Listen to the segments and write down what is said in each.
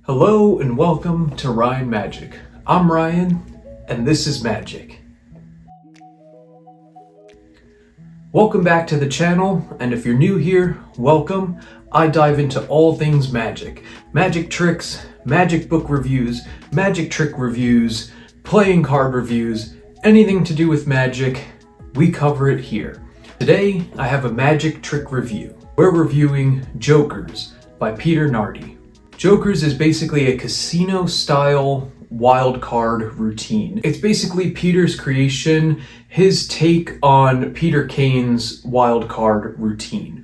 Hello and welcome to Ryan Magic. I'm Ryan and this is Magic. Welcome back to the channel, and if you're new here, welcome. I dive into all things magic. Magic tricks, magic book reviews, magic trick reviews, playing card reviews, anything to do with magic, we cover it here. Today, I have a magic trick review. We're reviewing Jokerz by Peter Nardi. Jokerz is basically a casino-style wild card routine. It's basically Peter's creation, his take on Peter Kane's wild card routine.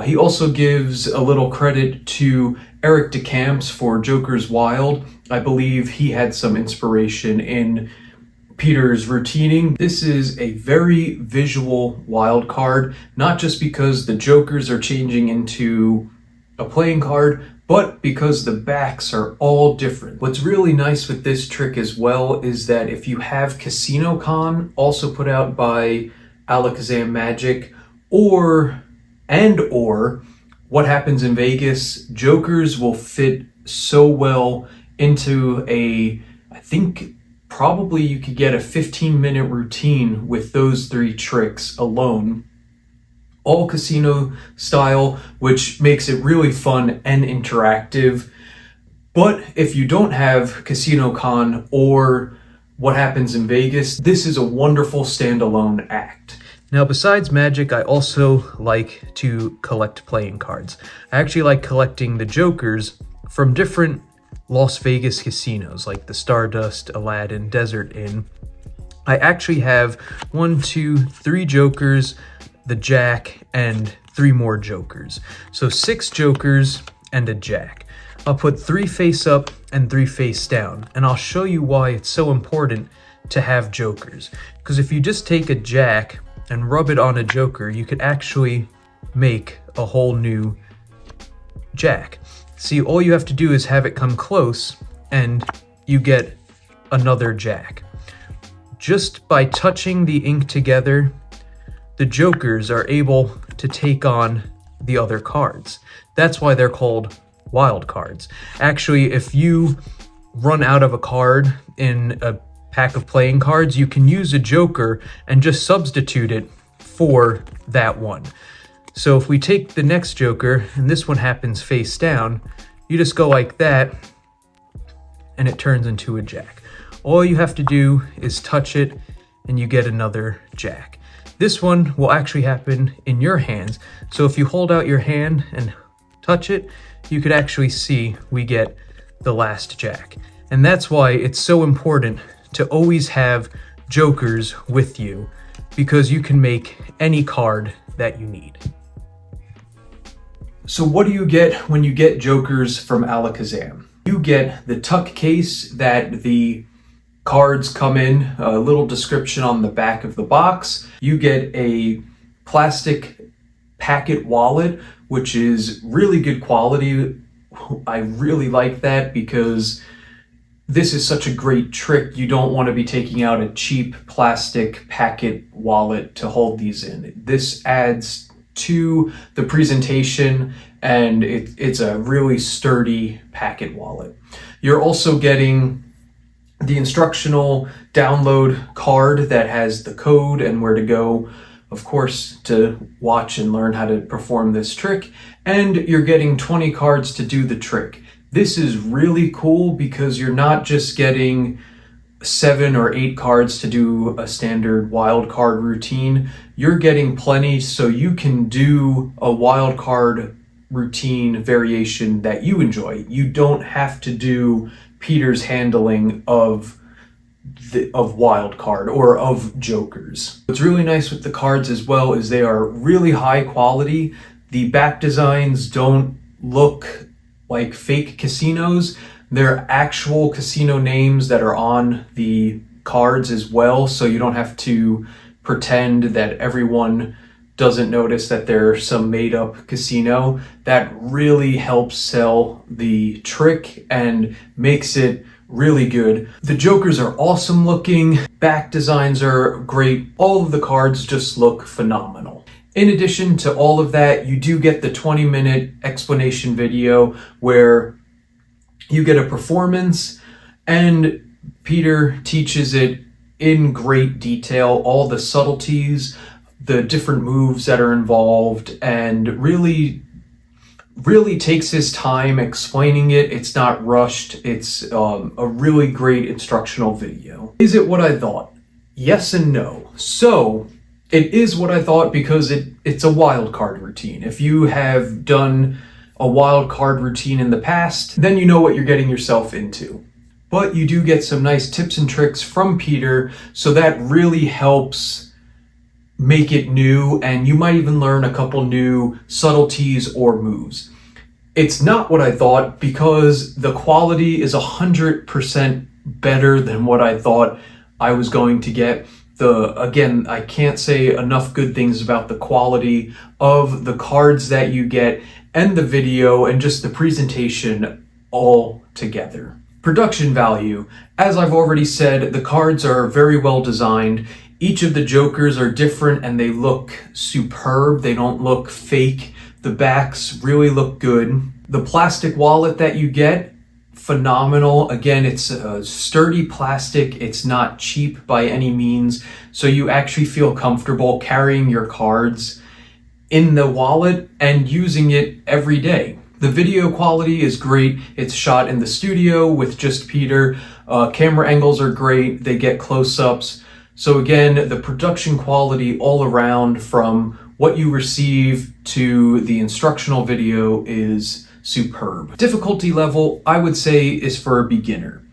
He also gives a little credit to Eric DeCamps for Jokerz Wild. I believe he had some inspiration in Peter's routining. This is a very visual wild card, not just because the Jokers are changing into a playing card, but because the backs are all different. What's really nice with this trick as well is that if you have Casino Con, also put out by Alakazam Magic, or What Happens in Vegas, Jokerz will fit so well into I think probably you could get a 15-minute routine with those three tricks alone. All casino style, which makes it really fun and interactive. But if you don't have Casino Con or What Happens in Vegas, this is a wonderful standalone act. Now, besides Magic, I also like to collect playing cards. I actually like collecting the Jokerz from different Las Vegas casinos, like the Stardust, Aladdin, Desert Inn. I actually have 1, 2, 3 Jokerz, the Jack, and 3 more Jokerz. So 6 Jokerz and a Jack. I'll put 3 face up and 3 face down, and I'll show you why it's so important to have Jokerz. Because if you just take a Jack and rub it on a Joker, you could actually make a whole new Jack. See, all you have to do is have it come close and you get another Jack. Just by touching the ink together, the Jokerz are able to take on the other cards. That's why they're called wild cards. Actually, if you run out of a card in a pack of playing cards, you can use a Joker and just substitute it for that one. So if we take the next Joker, and this one happens face down, you just go like that, and it turns into a Jack. All you have to do is touch it, and you get another Jack. This one will actually happen in your hands. So if you hold out your hand and touch it, you could actually see we get the last Jack. And that's why it's so important to always have Jokerz with you, because you can make any card that you need. So what do you get when you get Jokerz from Alakazam? You get the tuck case that the cards come in, a little description on the back of the box. You get a plastic packet wallet, which is really good quality. I really like that because this is such a great trick. You don't want to be taking out a cheap plastic packet wallet to hold these in. This adds to the presentation, and it's a really sturdy packet wallet. You're also getting the instructional download card that has the code and where to go, of course, to watch and learn how to perform this trick. And you're getting 20 cards to do the trick. This is really cool because you're not just getting 7 or 8 cards to do a standard wild card routine. You're getting plenty, so you can do a wild card routine variation that you enjoy. You don't have to do Peter's handling of wild card or of Jokerz. What's really nice with the cards as well is they are really high quality. The back designs don't look like fake casinos. They're actual casino names that are on the cards as well, so you don't have to pretend that everyone doesn't notice that they're some made-up casino. That really helps sell the trick and makes it really good. The Jokerz are awesome looking, back designs are great, all of the cards just look phenomenal. In addition to all of that, you do get the 20-minute explanation video where You get a performance, and Peter teaches it in great detail, all the subtleties, the different moves that are involved, and really takes his time explaining it. It's not rushed. It's a really great instructional video. Is it what I thought? Yes and no. So it is what I thought because it's a wild card routine. If you have done a wild card routine in the past, then you know what you're getting yourself into. But you do get some nice tips and tricks from Peter, so that really helps make it new, and you might even learn a couple new subtleties or moves. It's not what I thought because the quality is 100% better than what I thought I was going to get. Again, I can't say enough good things about the quality of the cards that you get and the video and just the presentation all together. Production value. As I've already said, the cards are very well designed. Each of the Jokers are different and they look superb. They don't look fake. The backs really look good. The plastic wallet that you get, phenomenal. Again, it's a sturdy plastic. It's not cheap by any means. So you actually feel comfortable carrying your cards in the wallet and using it every day. The video quality is great. It's shot in the studio with just Peter. Camera angles are great. They get close-ups. So again, the production quality all around from what you receive to the instructional video is superb. Difficulty level, I would say, is for a beginner.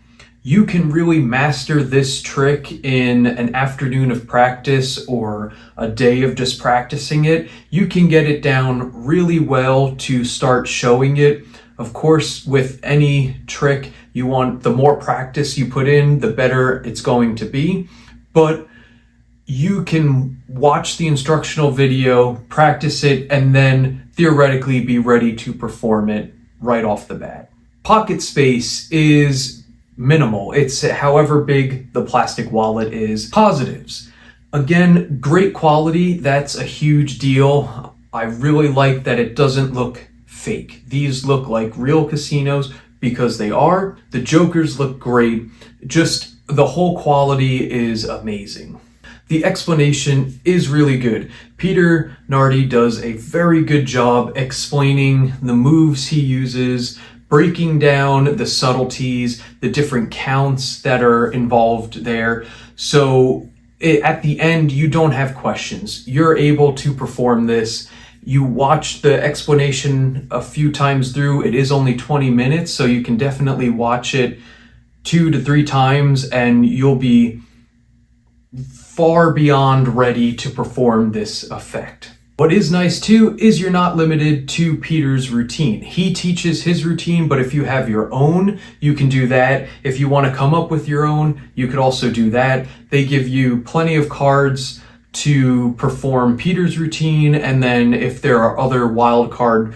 You can really master this trick in an afternoon of practice or a day of just practicing it. You can get it down really well to start showing it. Of course, with any trick, you want the more practice you put in, the better it's going to be. But you can watch the instructional video, practice it, and then theoretically be ready to perform it right off the bat. Pocket space is minimal. It's however big the plastic wallet is. Positives. Again, great quality. That's a huge deal. I really like that it doesn't look fake. These look like real casinos because they are. The Jokers look great. Just the whole quality is amazing. The explanation is really good. Peter Nardi does a very good job explaining the moves he uses, breaking down the subtleties, the different counts that are involved there. So at the end, you don't have questions. You're able to perform this. You watch the explanation a few times through. It is only 20 minutes, so you can definitely watch it 2 to 3 times and you'll be far beyond ready to perform this effect. What is nice too is you're not limited to Peter's routine. He teaches his routine, but if you have your own, you can do that. If you want to come up with your own, you could also do that. They give you plenty of cards to perform Peter's routine, and then if there are other wild card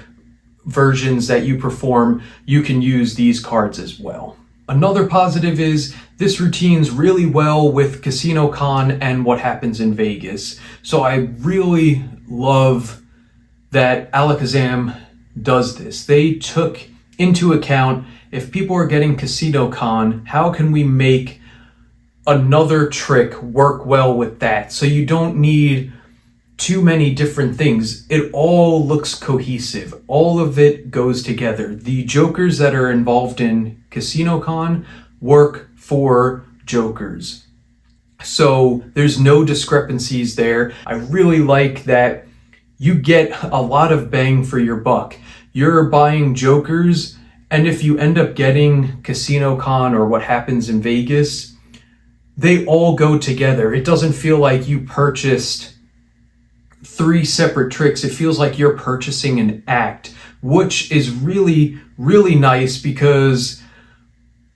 versions that you perform, you can use these cards as well. Another positive is this routine's really well with Casino Con and What Happens in Vegas. So I really love that Alakazam does this. They took into account, if people are getting Casino Con, how can we make another trick work well with that? So you don't need too many different things. It all looks cohesive. All of it goes together. The Jokers that are involved in Casino Con work for Jokerz. So there's no discrepancies there. I really like that you get a lot of bang for your buck. You're buying Jokerz, and if you end up getting Casino Con or What Happens in Vegas, they all go together. It doesn't feel like you purchased 3 separate tricks. It feels like you're purchasing an act, which is really, really nice because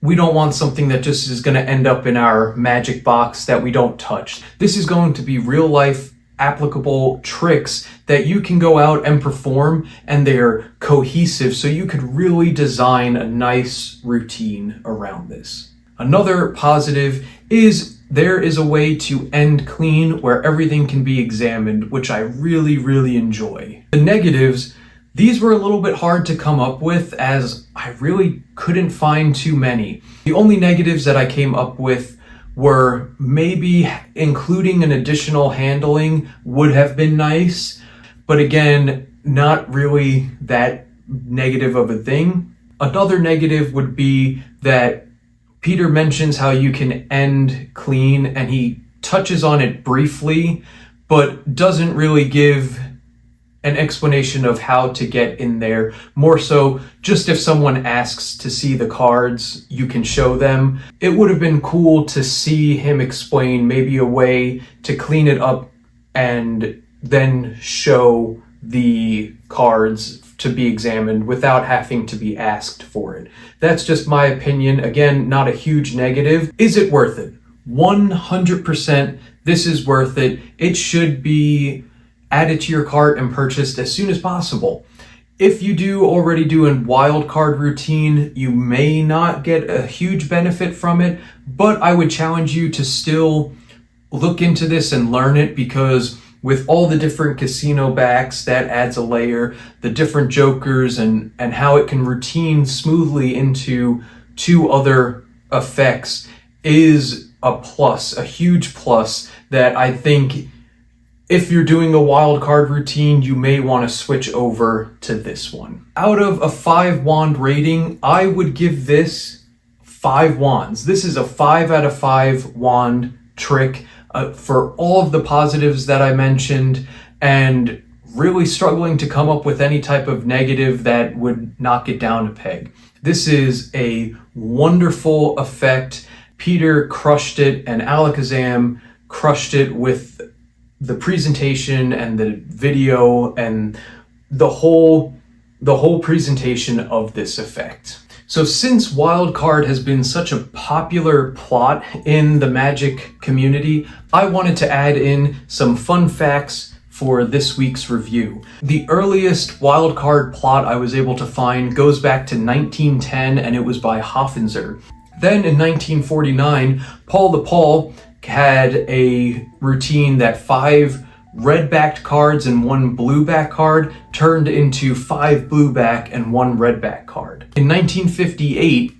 we don't want something that just is going to end up in our magic box that we don't touch. This is going to be real life applicable tricks that you can go out and perform, and they're cohesive, so you could really design a nice routine around this. Another positive is there is a way to end clean where everything can be examined, which I really, really enjoy. The negatives, These were a little bit hard to come up with as I really couldn't find too many. The only negatives that I came up with were maybe including an additional handling would have been nice, but again, not really that negative of a thing. Another negative would be that Peter mentions how you can end clean, and he touches on it briefly, but doesn't really give an explanation of how to get in there. More so, just if someone asks to see the cards, you can show them. It would have been cool to see him explain maybe a way to clean it up and then show the cards to be examined without having to be asked for it. That's just my opinion. Again, not a huge negative. Is it worth it? 100% this is worth it. It should be added to your cart and purchased as soon as possible. If you do already do a wild card routine, you may not get a huge benefit from it, but I would challenge you to still look into this and learn it, because with all the different casino backs, that adds a layer, the different Jokerz and how it can routine smoothly into 2 other effects is a plus, a huge plus that I think if you're doing a wild card routine, you may want to switch over to this one. Out of a 5 wand rating, I would give this 5 wands. This is a 5 out of 5 wand trick for all of the positives that I mentioned, and really struggling to come up with any type of negative that would knock it down a peg. This is a wonderful effect. Peter crushed it, and Alakazam crushed it with the presentation and the video and the whole presentation of this effect. So since Wildcard has been such a popular plot in the Magic community, I wanted to add in some fun facts for this week's review. The earliest Wildcard plot I was able to find goes back to 1910, and it was by Hoffinser. Then in 1949, Paul the Paul had a routine that 5 red-backed cards and 1 blue-back card turned into 5 blue-back and 1 red-back card. In 1958,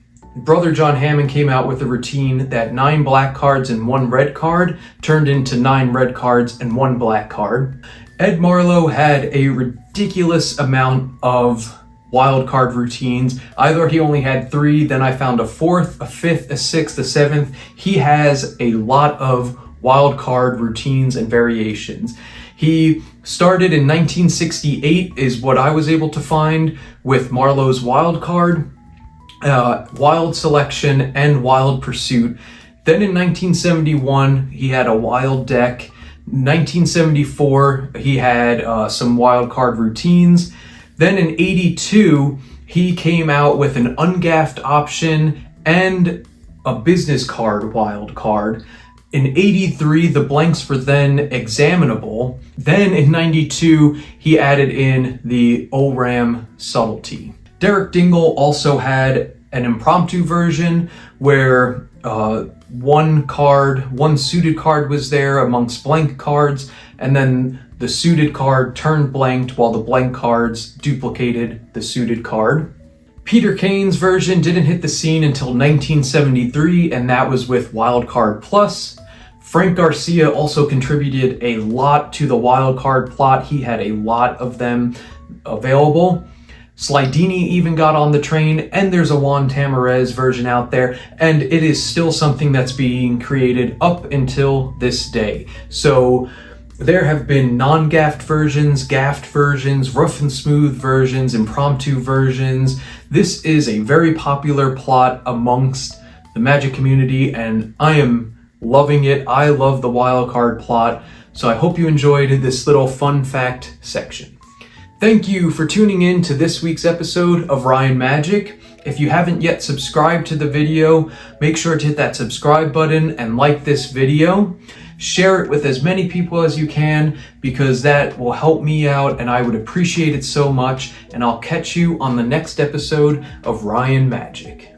Brother John Hammond came out with a routine that 9 black cards and 1 red card turned into 9 red cards and 1 black card. Ed Marlowe had a ridiculous amount of wild card routines. Either he only had 3, then I found a 4th, a 5th, a 6th, a 7th. He has a lot of wild card routines and variations. He started in 1968 is what I was able to find with Marlowe's wild card, wild selection, and wild pursuit. Then in 1971 he had a wild deck. 1974 he had some wild card routines. Then in 82 he came out with an ungaffed option and a business card wild card. In 83, the blanks were then examinable. Then in 92, he added in the ORAM subtlety. Derek Dingle also had an impromptu version where one suited card was there amongst blank cards, and then the suited card turned blanked while the blank cards duplicated the suited card. Peter Kane's version didn't hit the scene until 1973, and that was with Wildcard Plus. Frank Garcia also contributed a lot to the Wildcard plot. He had a lot of them available. Slidini even got on the train, and there's a Juan Tamarez version out there, and it is still something that's being created up until this day. So there have been non-gaffed versions, gaffed versions, rough and smooth versions, impromptu versions. This is a very popular plot amongst the Magic community, and I am loving it. I love the Wildcard plot, so I hope you enjoyed this little fun fact section. Thank you for tuning in to this week's episode of Ryan Magic. If you haven't yet subscribed to the video, make sure to hit that subscribe button and like this video. Share it with as many people as you can, because that will help me out and I would appreciate it so much. And I'll catch you on the next episode of Ryan Magic.